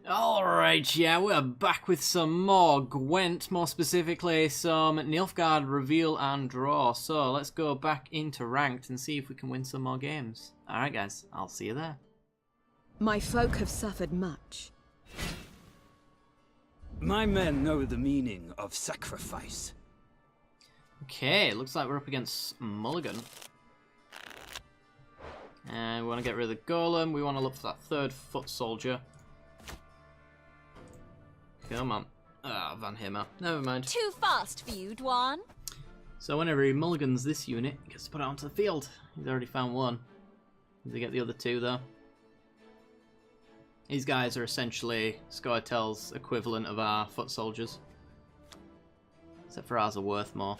Alright, yeah, we're back with some more Gwent, more specifically some Nilfgaard reveal and draw. So let's go back into ranked and see if we can win some more games. Alright guys, I'll see you there. My folk have suffered much. My men know the meaning of sacrifice. Okay, looks like we're up against Mulligan. And we want to get rid of the golem, we want to look for that third foot soldier. Come on. Ah, Van Himmer. Never mind. Too fast for you, Dwan. So whenever he mulligans this unit, he gets to put it onto the field. He's already found one. Does he get the other two, though? These guys are essentially Scoia'tael's equivalent of our foot soldiers. Except for ours are worth more.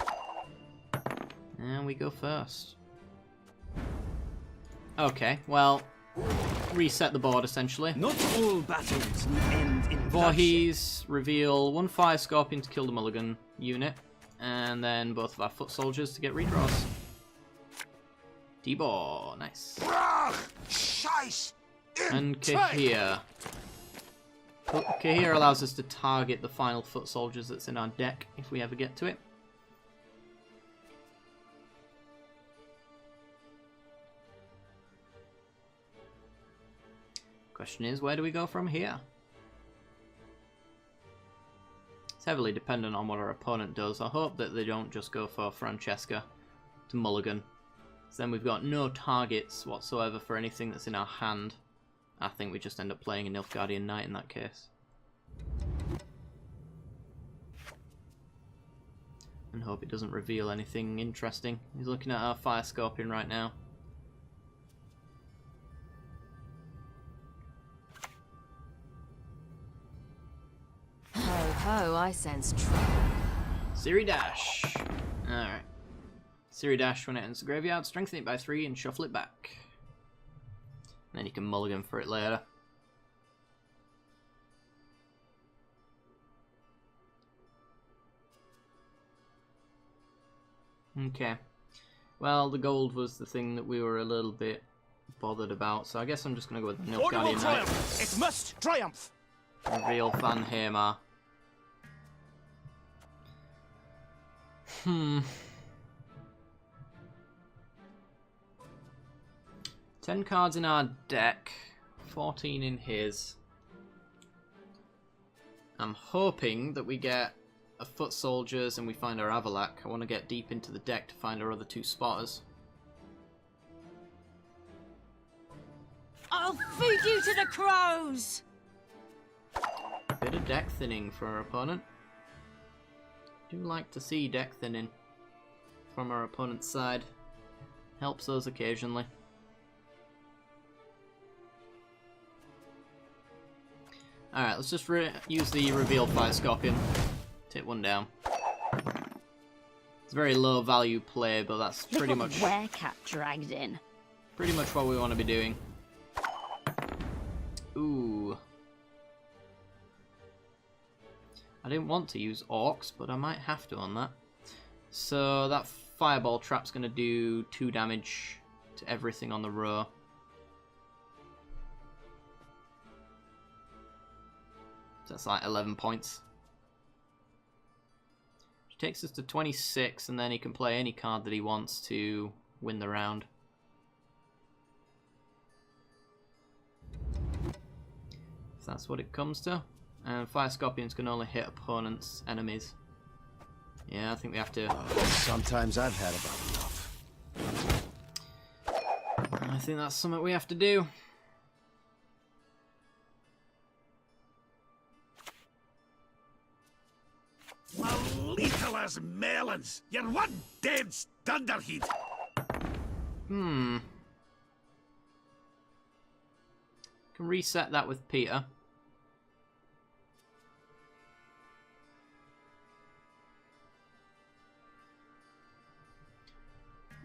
And we go first. Okay, well, reset the board essentially. Not all battles end in bloodshed. Voorhees, reveal 1 fire scorpion to kill the mulligan unit, and then both of our foot soldiers to get redraws. Tibor, nice. And Kahir. Kahir allows us to target the final foot soldiers that's in our deck if we ever get to it. Question is, where do we go from here? It's heavily dependent on what our opponent does. I hope that they don't just go for Francesca to mulligan. So then we've got no targets whatsoever for anything that's in our hand. I think we just end up playing a Nilfgaardian Knight in that case. And hope it doesn't reveal anything interesting. He's looking at our Fire Scorpion right now. Ho, I sense trouble. Siri Dash. Alright. Siri Dash when it enters the graveyard, strengthen it by 3 and shuffle it back. And then you can mulligan for it later. Okay. Well, the gold was the thing that we were a little bit bothered about, so I guess I'm just going to go with the Nilfgaardian Knight. It must triumph! Reveal Van Himmer. 10 cards in our deck, 14 in his. I'm hoping that we get a foot soldiers and we find our Avalak. I want to get deep into the deck to find our other 2 spotters. I'll feed you to the crows! Bit of deck thinning for our opponent. Do like to see deck thinning from our opponent's side. Helps us occasionally. Alright, let's just use the reveal Fire Scorpion. Take one down. It's a very low value play, but that's pretty much Werecat dragged in. pretty much what we want to be doing. Ooh. I didn't want to use Orcs, but I might have to on that. So that Fireball Trap's going to do 2 damage to everything on the row. So that's like 11 points. Which takes us to 26, and then he can play any card that he wants to win the round. If that's what it comes to. And Fire Scorpions can only hit opponents' enemies. Yeah, I think we have to... Sometimes I've had about enough. I think that's something we have to do. Little as melons! You're one dead thunderhead! Can reset that with Peter.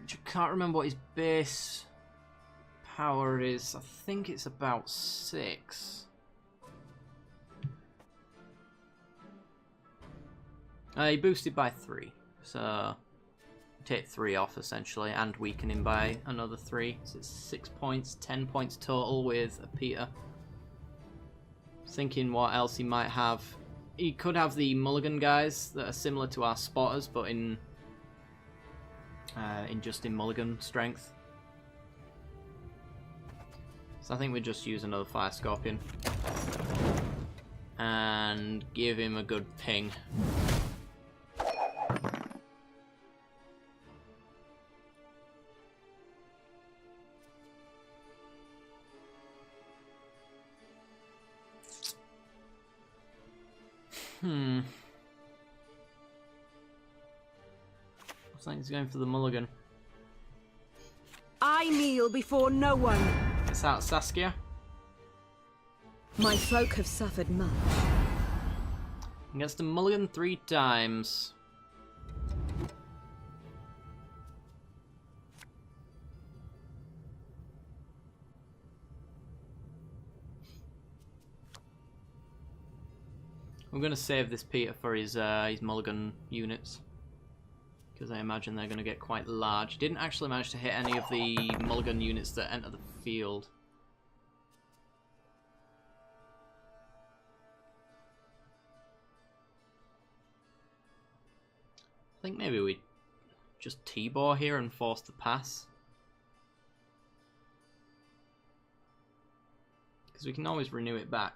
I can't remember what his base power is. I think it's about 6. He boosted by 3, so take 3 off essentially, and weaken him by another 3. So it's 6 points, 10 points total with a Peter. Thinking what else he might have. He could have the mulligan guys that are similar to our spotters, but in mulligan strength. So I think we just use another fire scorpion and give him a good ping. Looks like he's going for the mulligan. I kneel before no one. It's out Saskia. My folk have suffered much. He gets the mulligan 3 times. I'm going to save this Peter for his mulligan units, because I imagine they're going to get quite large. He didn't actually manage to hit any of the mulligan units that enter the field. I think maybe we just T-bore here and force the pass, because we can always renew it back.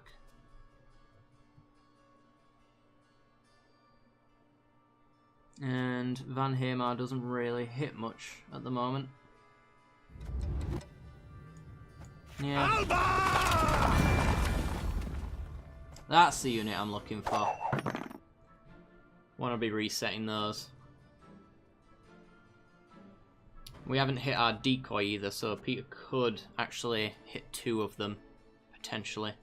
And Van Heemar doesn't really hit much at the moment. Yeah. Alba! That's the unit I'm looking for. Want to be resetting those. We haven't hit our decoy either, so Peter could actually hit 2 of them, potentially.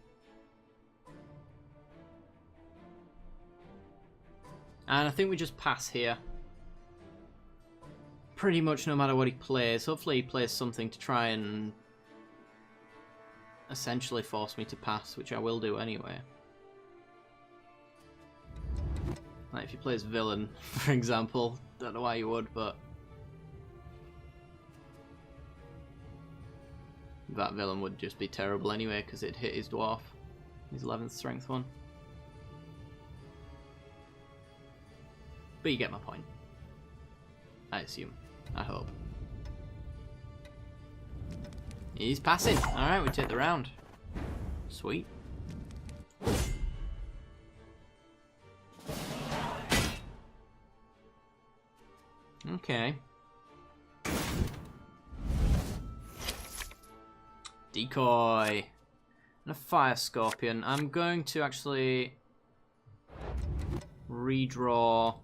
And I think we just pass here. Pretty much no matter what he plays. Hopefully he plays something to try and essentially force me to pass, which I will do anyway. Like if he plays villain, for example. Don't know why you would, but that villain would just be terrible anyway, because it hit his dwarf. His 11th strength one. But you get my point. I assume. I hope. He's passing. Alright, we take the round. Sweet. Okay. Decoy. And a fire scorpion. I'm going to actually redraw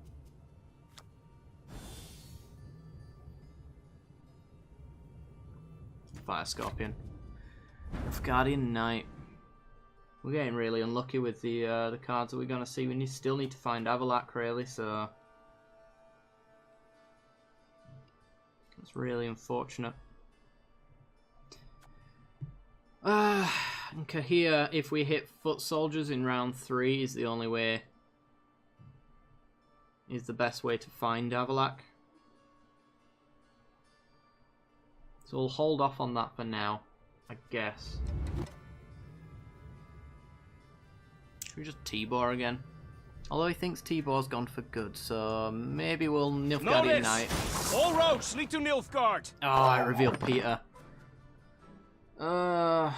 fire scorpion. Nilfgaardian Knight. We're getting really unlucky with the cards that we're gonna see. We still need to find Avalak really, so it's really unfortunate. Okay, here if we hit foot soldiers in round 3 is the only way. Is the best way to find Avalak. So we'll hold off on that for now, I guess. Should we just T-bore again? Although he thinks T-bore's gone for good, so maybe we'll Nilfgaardian Knight. All roads lead to Nilfgaard. Oh, I revealed Peter. You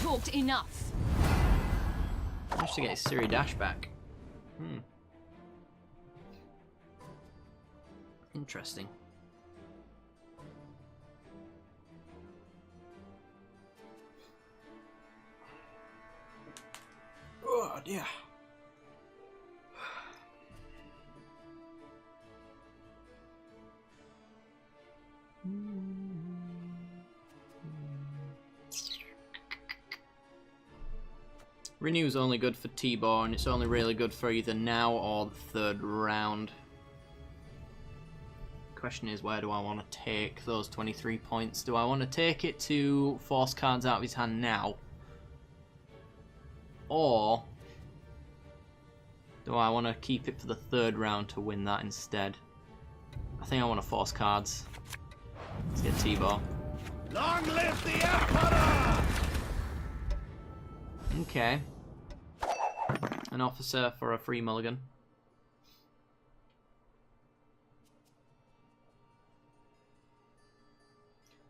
talked enough. Managed to get his Siri Dash back. Interesting. Oh dear. Renew's only good for T-bore, and it's only really good for either now or the 3rd round. Question is, where do I want to take those 23 points? Do I want to take it to force cards out of his hand now? Or do I want to keep it for the 3rd round to win that instead? I think I want to force cards. Let's get T-bore. Long live the Emperor! Okay. An officer for a free mulligan.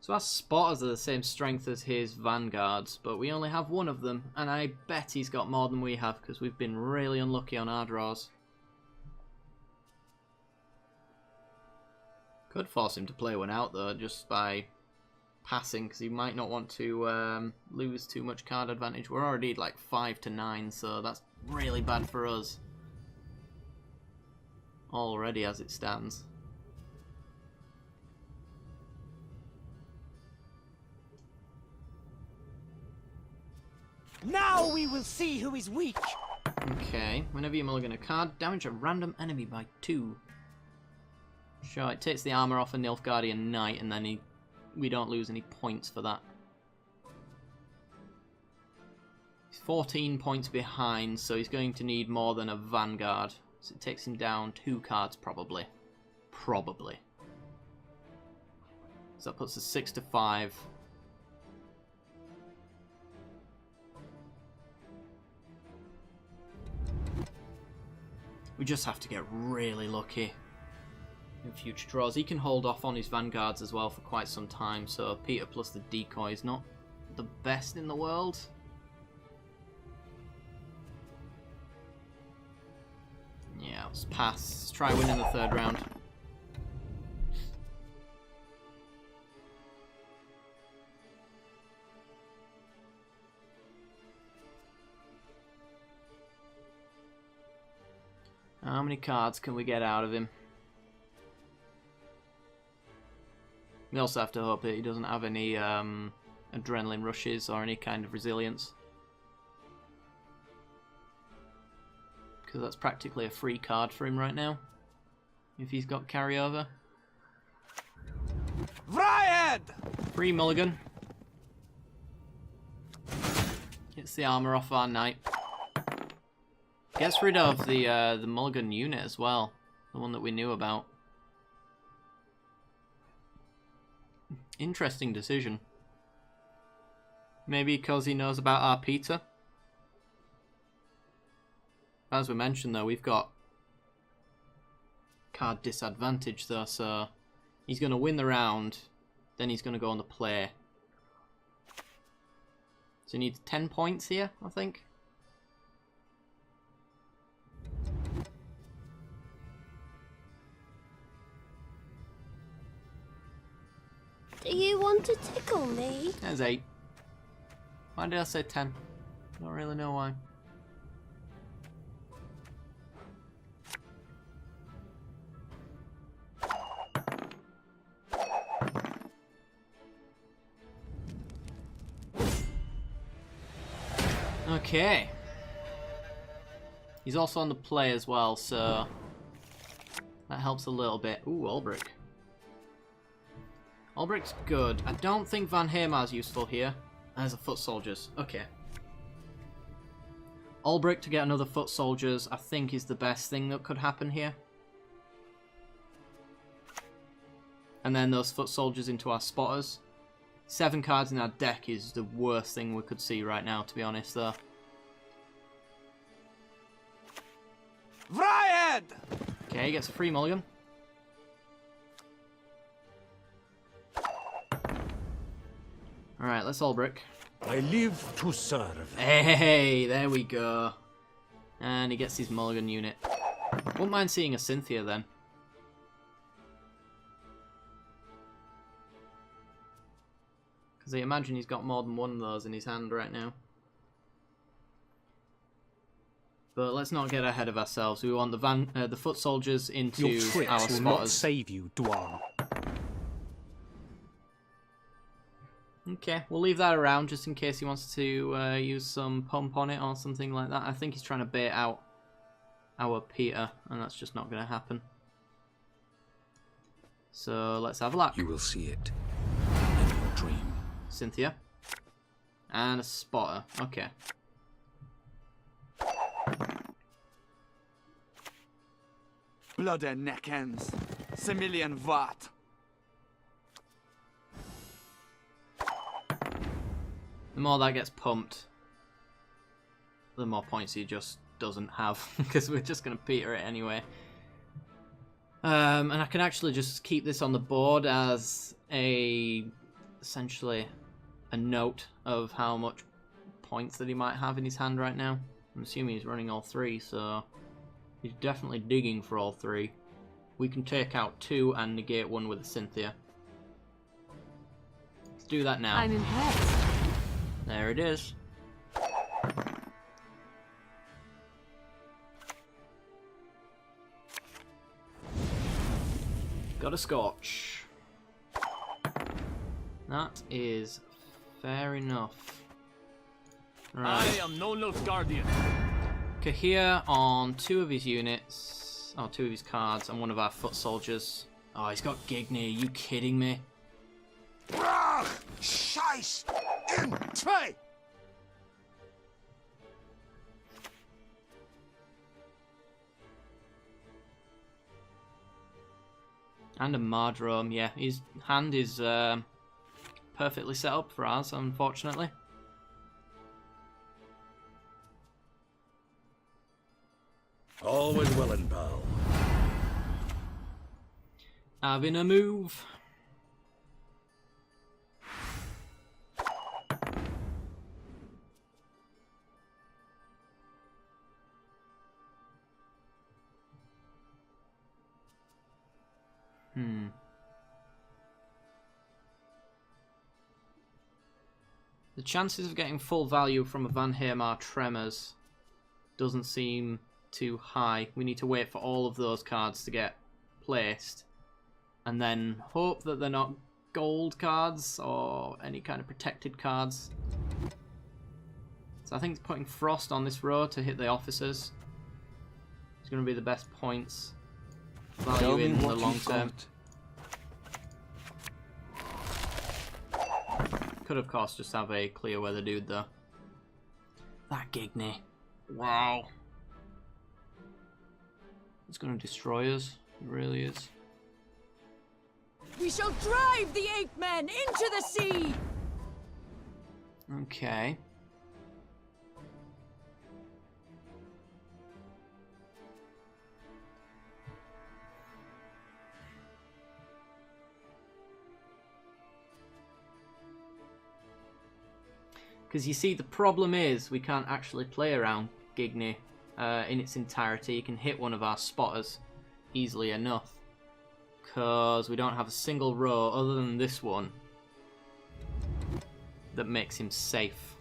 So our spotters are the same strength as his vanguards, but we only have one of them, and I bet he's got more than we have because we've been really unlucky on our draws. Could force him to play one out though, just by passing, because he might not want to lose too much card advantage. We're already like 5 to 9, so that's really bad for us already as it stands. Now we will see who is weak. Okay, whenever you mulligan a card, damage a random enemy by 2. Sure, it takes the armor off a Nilfgaardian knight, and then we don't lose any points for that. He's 14 points behind, so he's going to need more than a vanguard. So it takes him down 2 cards, probably. Probably. So that puts us 6 to 5. We just have to get really lucky in future draws. He can hold off on his vanguards as well for quite some time, so Peter plus the decoy is not the best in the world. Yeah, let's pass. Let's try winning the 3rd round. How many cards can we get out of him? We also have to hope that he doesn't have any adrenaline rushes or any kind of resilience. Because that's practically a free card for him right now, if he's got carryover. Riot! Free mulligan. Gets the armor off our knight. Gets rid of the mulligan unit as well, the one that we knew about. Interesting decision. Maybe because he knows about our Peter. As we mentioned though, we've got card disadvantage though, so he's going to win the round, then he's going to go on the play. So he needs 10 points here, I think. Do you want to tickle me? There's 8. Why did I say 10? Don't really know why. Okay. He's also on the play as well, so that helps a little bit. Ooh, Ulbrich. Ulbrich's good. I don't think Van Hamar's useful here. There's a foot soldiers. Okay. Ulbrich to get another foot soldiers, I think, is the best thing that could happen here. And then those foot soldiers into our spotters. 7 cards in our deck is the worst thing we could see right now, to be honest, though. Riot! Okay, he gets a free mulligan. Alright, let's Ulbrich. I live to serve. Hey, there we go. And he gets his mulligan unit. Wouldn't mind seeing a Cynthia then. Because I imagine he's got more than one of those in his hand right now. But let's not get ahead of ourselves. We want the foot soldiers into Your our tricks will spotters. not save you, Dwarf. Okay, we'll leave that around just in case he wants to use some pump on it or something like that. I think he's trying to bait out our Peter, and that's just not going to happen. So let's have a look. You will see it in your dream. Cynthia. And a spotter. Okay. Blood and neck ends. Similian Vat. The more that gets pumped, the more points he just doesn't have, because we're just going to peter it anyway. And I can actually just keep this on the board as essentially a note of how much points that he might have in his hand right now. I'm assuming he's running all three, so he's definitely digging for all three. We can take out 2 and negate 1 with a Cynthia. Let's do that now. I'm impressed. There it is. Got a Scorch. That is fair enough. Right. I am no Nilfgaardian. Kahir on 2 of his units, 2 of his cards, and 1 of our foot soldiers. Oh, he's got Gigny. Are you kidding me? Scheiß! In zwei! And a Mardrome, yeah. His hand is perfectly set up for us, unfortunately. Always willing, pal. Having a move. The chances of getting full value from a Van Heemar Tremors doesn't seem too high. We need to wait for all of those cards to get placed and then hope that they're not gold cards or any kind of protected cards. So I think putting Frost on this row to hit the officers is going to be the best points value in the long term. Could of course just have a clear weather dude though. That Gigny. Wow. It's going to destroy us. It really is. We shall drive the ape men into the sea! Okay. Because you see, the problem is we can't actually play around Gigny in its entirety. You can hit one of our spotters easily enough. Because we don't have a single row other than this one that makes him safe.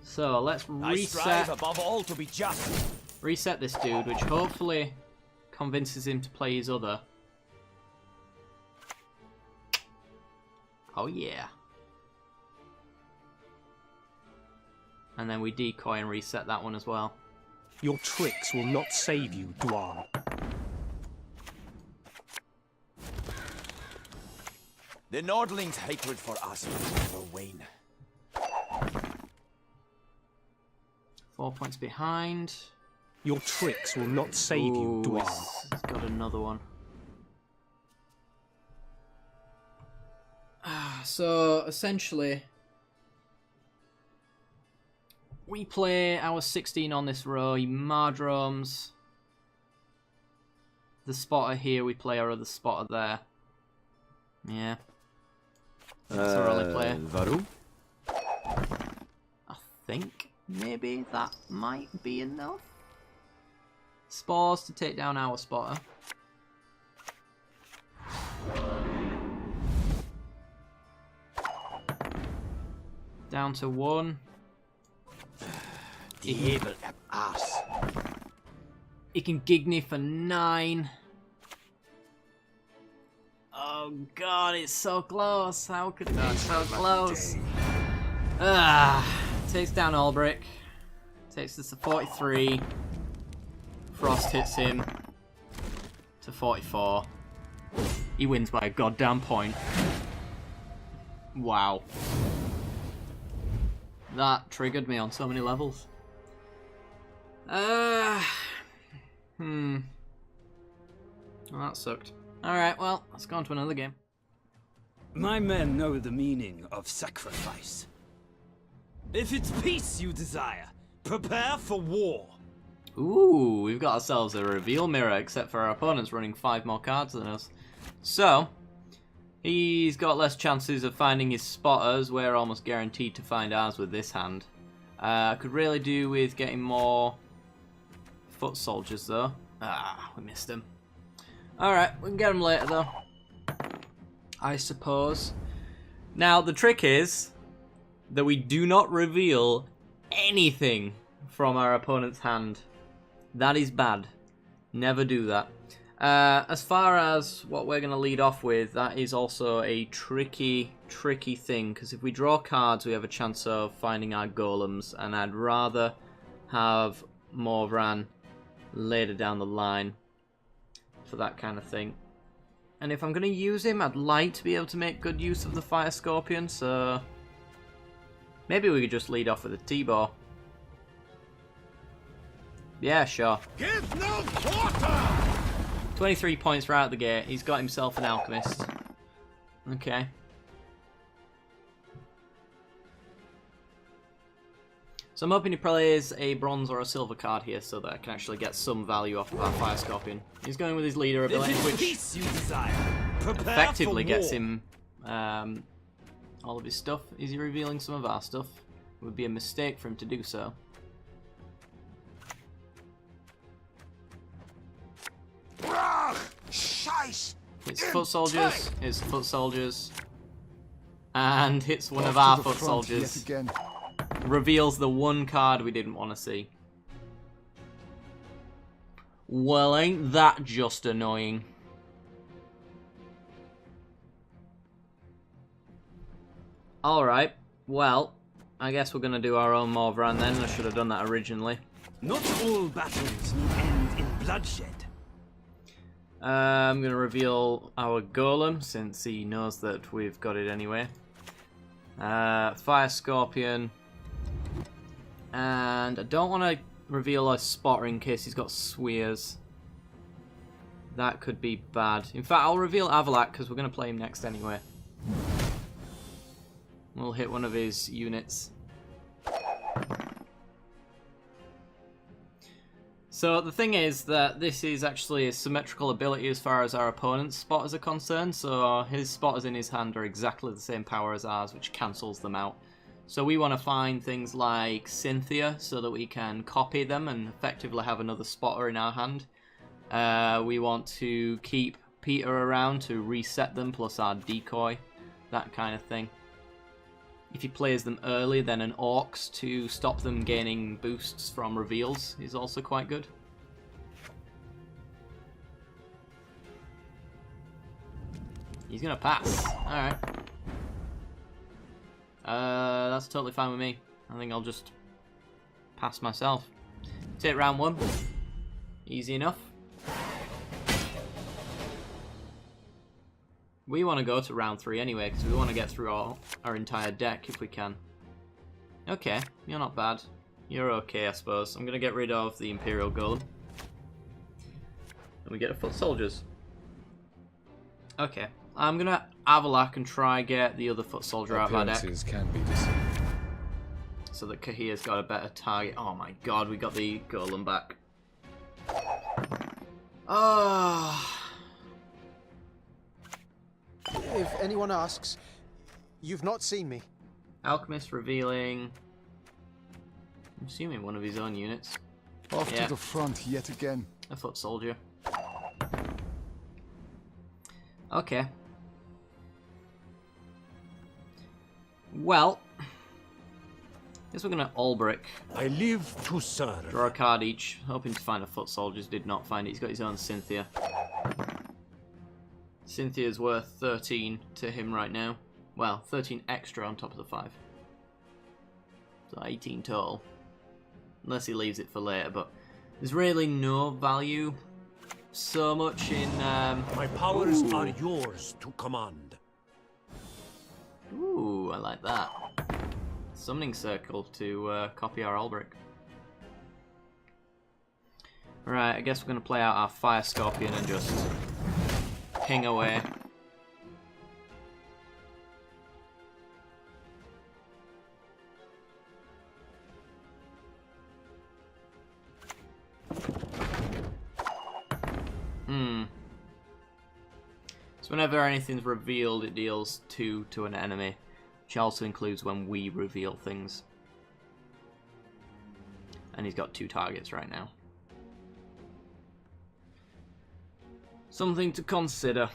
So let's I strive above all to be just. reset this dude, which hopefully convinces him to play his other. Oh yeah. And then we decoy and reset that one as well. Your tricks will not save you, Dwarf. The Nordlings' hatred for us will never wane. 4 points behind. Your tricks will not save you, Ooh, Dwarf. he's got another one. So essentially, we play our 16 on this row. He Mardromes the spotter here. We play our other spotter there. Yeah, that's our only play. Warum? I think maybe that might be enough. Spores to take down our spotter. Down to 1. Die Hebel am Ass. He can Gigny for 9. Oh god, it's so close. How could it be so close? Takes down Ulbrick. Takes us to 43. Frost hits him to 44. He wins by a goddamn point. Wow. That triggered me on so many levels. Well, that sucked. Alright, well, let's go on to another game. My men know the meaning of sacrifice. If it's peace you desire, prepare for war. Ooh, we've got ourselves a reveal mirror, except for our opponent's running 5 more cards than us. So, he's got less chances of finding his spotters. We're almost guaranteed to find ours with this hand. Could really do with getting more foot soldiers, though. Ah, we missed him. Alright, we can get him later, though, I suppose. Now, the trick is that we do not reveal anything from our opponent's hand. That is bad. Never do that. As far as what we're going to lead off with, that is also a tricky thing, because if we draw cards, we have a chance of finding our golems, and I'd rather have Morvran later down the line for that kind of thing. And if I'm going to use him, I'd like to be able to make good use of the Fire Scorpion, so maybe we could just lead off with a T-Bow. Yeah, sure. Give no quarter! 23 points right out the gate. He's got himself an alchemist. Okay. So I'm hoping he plays a bronze or a silver card here so that I can actually get some value off of our Fire Scorpion. He's going with his leader ability, which effectively gets him all of his stuff. Is he revealing some of our stuff? It would be a mistake for him to do so. Hits foot soldiers, hits foot soldiers, and hits one of our foot soldiers. Reveals the one card we didn't want to see. Well, ain't that just annoying? Alright, well, I guess we're going to do our own Morvran then. I should have done that originally. Not all battles need end in bloodshed. I'm going to reveal our golem, since he knows that we've got it anyway. Fire Scorpion. And I don't want to reveal a spotter in case he's got Swears. That could be bad. In fact, I'll reveal Avalak because we're going to play him next anyway. We'll hit one of his units. So the thing is that this is actually a symmetrical ability as far as our opponent's spotters are concerned. So his spotters in his hand are exactly the same power as ours, which cancels them out. So we want to find things like Cynthia so that we can copy them and effectively have another spotter in our hand. We want to keep Peter around to reset them, plus our decoy, that kind of thing. If he plays them early, then an Orcs to stop them gaining boosts from reveals is also quite good. He's going to pass. Alright. That's totally fine with me. I think I'll just pass myself. Take round 1. Easy enough. We want to go to round 3 anyway, because we want to get through our entire deck if we can. Okay, you're not bad. You're okay, I suppose. I'm going to get rid of the Imperial Golem. And we get a foot soldiers. Okay, I'm going to Avalak and try get the other foot soldier out of our deck. Can be deceived. So that Kahir's got a better target. Oh my god, we got the Golem back. Ah. If anyone asks, you've not seen me. Alchemist revealing... I'm assuming one of his own units. Off to the front yet again. A foot soldier. Okay. Well, I guess we're gonna Ulbrick. I live to serve. Draw a card each, hoping to find a foot soldier. Did not find it. He's got his own Cynthia. Cynthia's worth 13 to him right now. Well, 13 extra on top of the 5. So 18 total. Unless he leaves it for later, but there's really no value so much in... My powers are yours to command. Ooh, I like that. Summoning Circle to copy our Ulbrick. Right, I guess we're going to play out our Fire Scorpion and just ping away. So whenever anything's revealed, it deals 2 to an enemy, which also includes when we reveal things. And he's got 2 targets right now. Something to consider.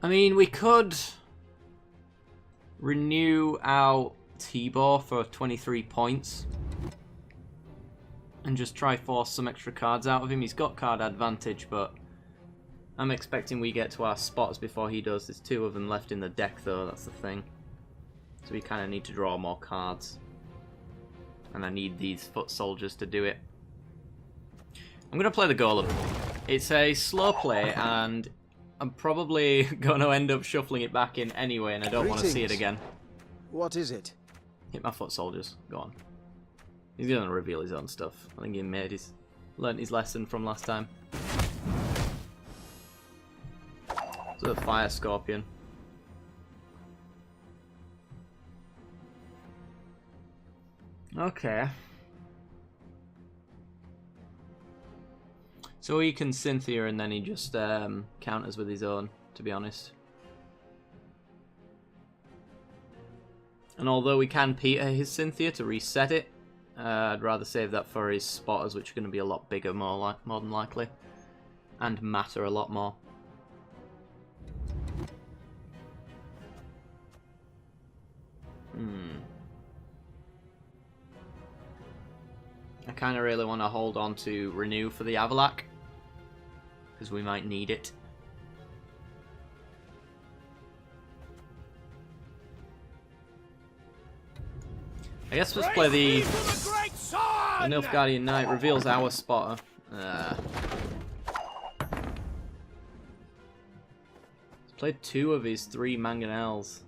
I mean, we could renew our Tibor for 23 points and just try force some extra cards out of him. He's got card advantage, but I'm expecting we get to our spots before he does. There's 2 of them left in the deck though, that's the thing. So we kind of need to draw more cards. And I need these foot soldiers to do it. I'm going to play the Golem. It's a slow play and I'm probably going to end up shuffling it back in anyway, and I don't want to see it again. What is it? Hit my foot soldiers. Go on. He's going to reveal his own stuff. I think he learnt his lesson from last time. So a fire scorpion. Okay. So he can Cynthia and then he just counters with his own, to be honest. And although we can Peter his Cynthia to reset it, I'd rather save that for his spotters, which are going to be a lot bigger more than likely. And matter a lot more. I kind of really want to hold on to Renew for the Avalak, because we might need it. I guess let's play the Nilfgaardian Knight. Reveals our spotter. Let's play 2 of his 3 mangonels.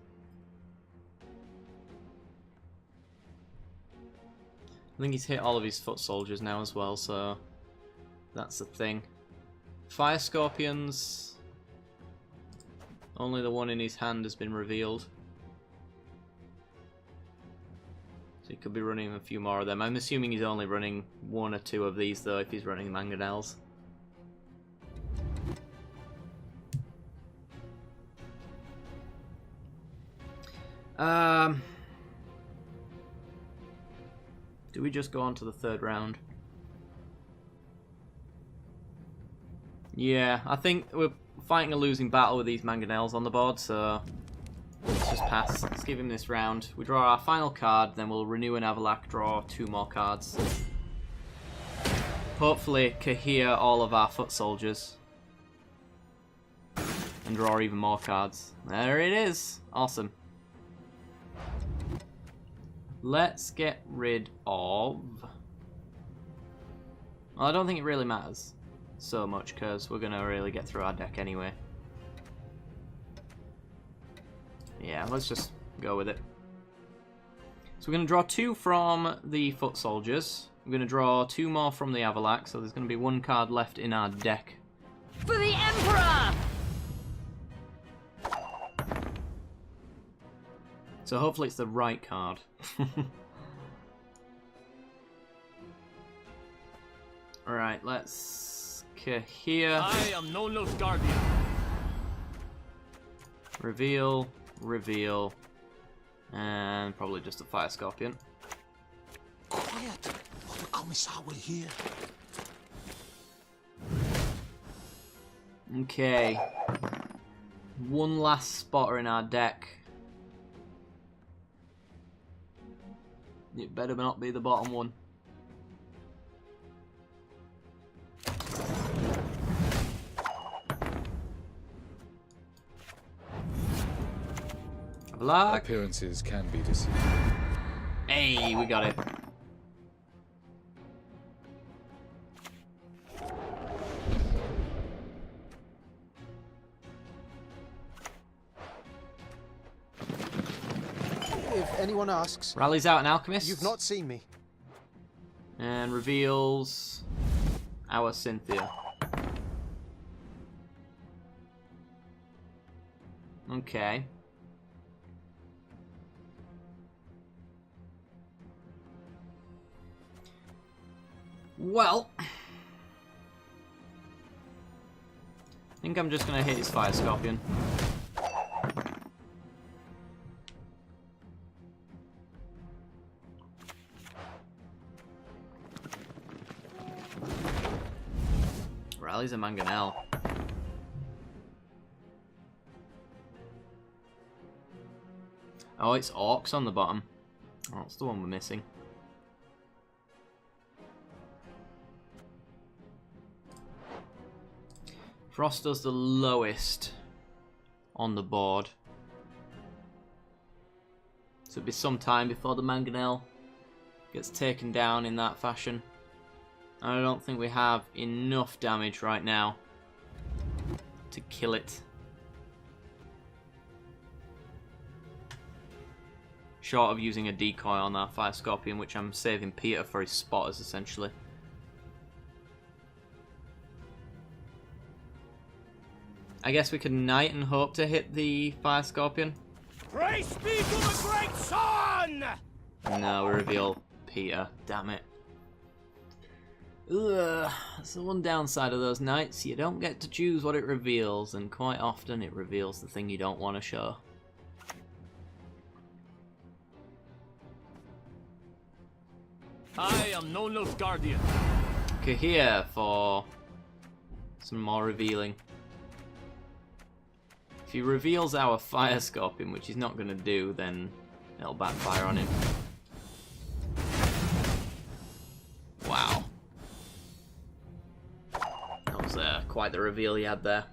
I think he's hit all of his foot soldiers now as well, so that's the thing. Fire Scorpions. Only the one in his hand has been revealed. So he could be running a few more of them. I'm assuming he's only running 1 or 2 of these though if he's running mangonels. Do we just go on to the 3rd round? Yeah, I think we're fighting a losing battle with these mangonels on the board, so let's just pass. Let's give him this round. We draw our final card, then we'll renew an Avalak, draw 2 more cards. Hopefully Kahir all of our foot soldiers. And draw even more cards. There it is! Awesome. Let's get rid of... Well, I don't think it really matters so much, because we're going to really get through our deck anyway. Yeah, let's just go with it. So we're going to draw 2 from the foot soldiers. We're going to draw 2 more from the Avalak, so there's going to be 1 card left in our deck. For the Emperor! So hopefully it's the right card. Alright, let's Kahir. I am no Nilfgaardian. Reveal, reveal, and probably just a fire scorpion. Quiet, or the Commissar will hear. Okay. 1 last spotter in our deck. It better not be the bottom one. Avalak. Appearances can be deceiving. Hey, we got it. If anyone asks, Rallies out an alchemist. you've not seen me. And reveals our Cynthia. Okay. Well, think I'm just gonna hit his Fire Scorpion. Rallies a Mangonel. Oh, it's Orcs on the bottom. Oh, that's the one we're missing. Frost does the lowest on the board. So it'll be some time before the Mangonel gets taken down in that fashion. And I don't think we have enough damage right now to kill it. Short of using a decoy on that Fire Scorpion, which I'm saving Peter for his spotters essentially. I guess we could knight and hope to hit the Fire Scorpion. Praise be to the great sun! No, we reveal Peter. Damn it. Ugh. That's the one downside of those knights. You don't get to choose what it reveals, and quite often it reveals the thing you don't want to show. I am no Nilfgaardian. Okay, here for some more revealing. If he reveals our Fire Scorpion, which he's not going to do, then it'll backfire on him. Wow. That was quite the reveal he had there.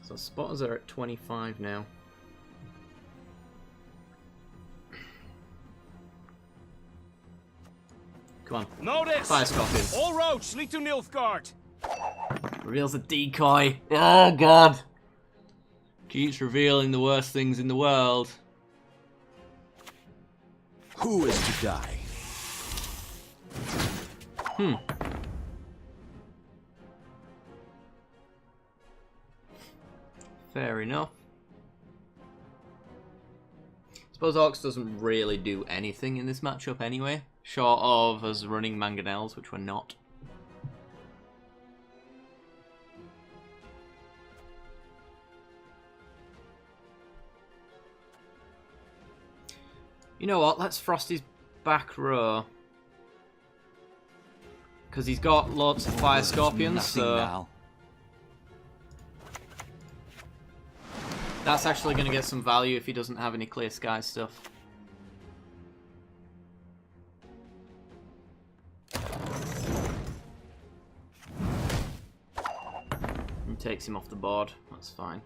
So spotters are at 25 now. Come on. Notice! Fire Scorpion. All roads lead to Nilfgaard. Reveals a decoy. Oh god. Keeps revealing the worst things in the world. Who is to die? Fair enough. Suppose Orcs doesn't really do anything in this matchup anyway, short of us running Mangonels, which we're not. You know what, let's frost his back row. Because he's got lots of Fire Scorpions, so... now. That's actually going to get some value if he doesn't have any Clear Sky stuff. And takes him off the board, that's fine.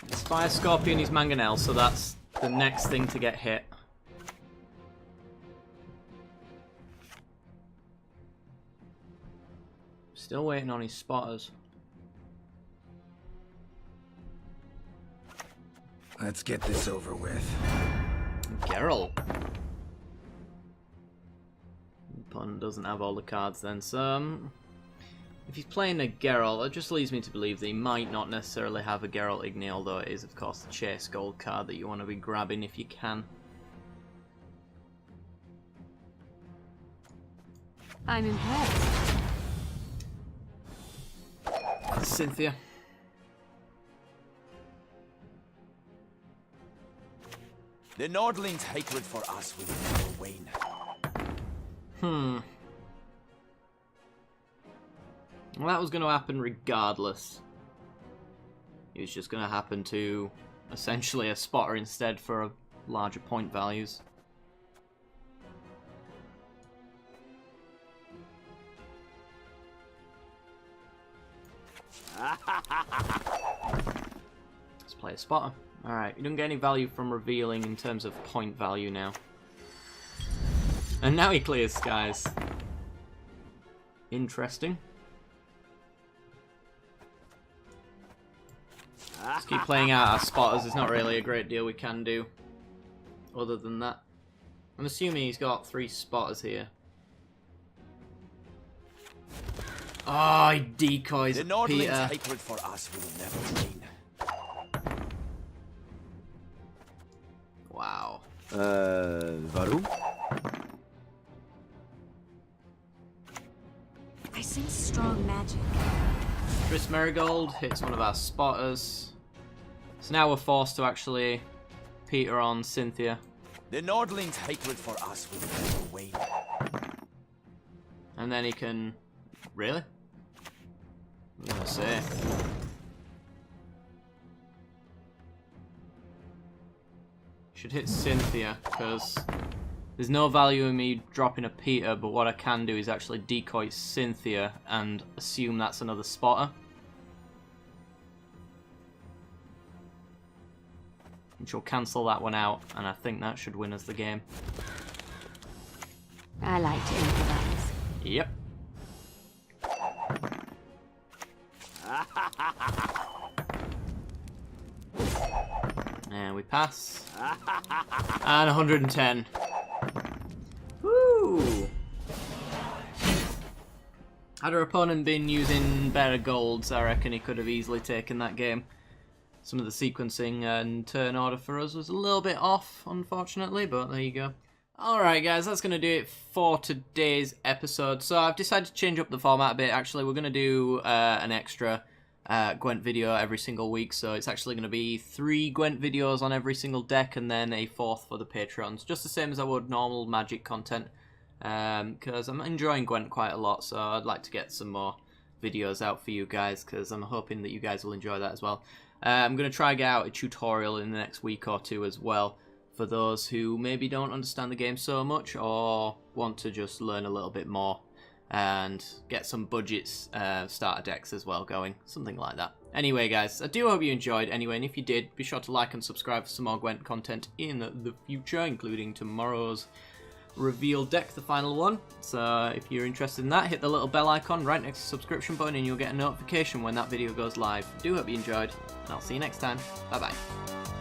It's Fire Scorpion is Mangonel, so that's the next thing to get hit. Still waiting on his spotters. Let's get this over with. Geralt. Opponent doesn't have all the cards then, so... if he's playing a Geralt, it just leads me to believe that he might not necessarily have a Geralt Igni, although it is, of course, the Chase Gold card that you want to be grabbing if you can. I'm impressed. Cynthia. The Nordlings' hatred for us will never wane. Well, that was going to happen regardless. It was just going to happen to essentially a spotter instead for a larger point values. Let's play a spotter. Alright, you don't get any value from revealing in terms of point value now. And now he clears skies. Interesting. Let's keep playing out our spotters. There's not really a great deal we can do other than that. I'm assuming he's got 3 spotters here. Oh, he decoys The Nordlings' Peter. hatred for us will never wane. Wow. Warum? I sense strong magic. Chris Marigold hits one of our spotters. So now we're forced to actually Peter on Cynthia. The Nordlings' hatred for us will never wane. And then he can... Really? I'm gonna say. Should hit Cynthia, because there's no value in me dropping a Peter, but what I can do is actually decoy Cynthia and assume that's another spotter. Which will cancel that one out, and I think that should win us the game. I like to improvise. Yep. And we pass. And 110. Woo! Had our opponent been using better golds, I reckon he could have easily taken that game. Some of the sequencing and turn order for us was a little bit off, unfortunately, but there you go. Alright guys, that's going to do it for today's episode. So I've decided to change up the format a bit. Actually, we're going to do an extra Gwent video every single week. So it's actually going to be 3 Gwent videos on every single deck and then a 4th for the Patrons. Just the same as I would normal Magic content. Because I'm enjoying Gwent quite a lot, so I'd like to get some more videos out for you guys, because I'm hoping that you guys will enjoy that as well. I'm going to try and get out a tutorial in the next week or 2 as well, for those who maybe don't understand the game so much or want to just learn a little bit more and get some budgets, starter decks as well going, something like that. Anyway guys, I do hope you enjoyed anyway, and if you did, be sure to like and subscribe for some more Gwent content in the future, including tomorrow's reveal deck, the final one. So if you're interested in that, hit the little bell icon right next to the subscription button and you'll get a notification when that video goes live. I do hope you enjoyed, and I'll see you next time. Bye bye.